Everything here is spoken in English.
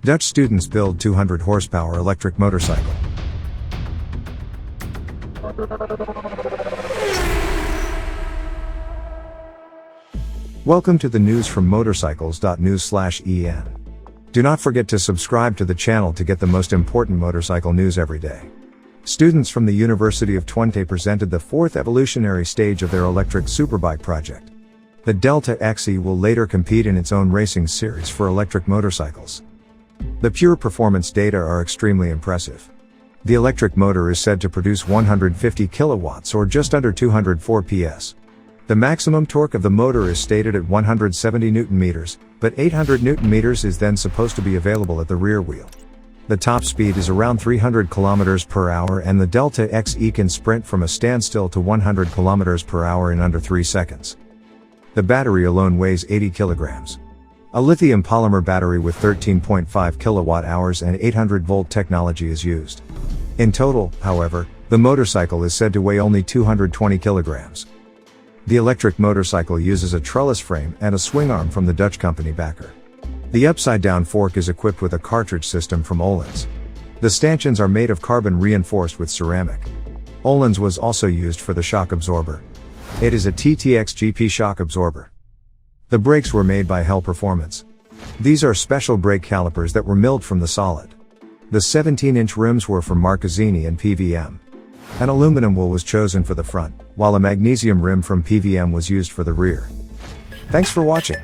Dutch students build 200 horsepower electric motorcycle. Welcome to the news from MOTORCYCLES.NEWS/EN. Do not forget to subscribe to the channel to get the most important motorcycle news every day. Students from the University of Twente presented the fourth evolutionary stage of their electric superbike project. The Delta XE will later compete in its own racing series for electric motorcycles. The pure performance data are extremely impressive. The electric motor is said to produce 150 kilowatts or just under 204 PS. The maximum torque of the motor is stated at 170 Newton meters, but 800 Newton meters is then supposed to be available at the rear wheel. The top speed is around 300 kilometers per hour, and the Delta XE can sprint from a standstill to 100 kilometers per hour in under 3 seconds. The battery alone weighs 80 kilograms. A lithium-polymer battery with 13.5 kilowatt hours and 800 volt technology is used. In total, however, the motorcycle is said to weigh only 220 kilograms. The electric motorcycle uses a trellis frame and a swing arm from the Dutch company Bakker. The upside-down fork is equipped with a cartridge system from Öhlins. The stanchions are made of carbon reinforced with ceramic. Öhlins was also used for the shock absorber. It is a TTX GP shock absorber. The brakes were made by Hell Performance. These are special brake calipers that were milled from the solid. The 17-inch rims were from Marcazzini and PVM. An aluminum wheel was chosen for the front, while a magnesium rim from PVM was used for the rear. Thanks for watching.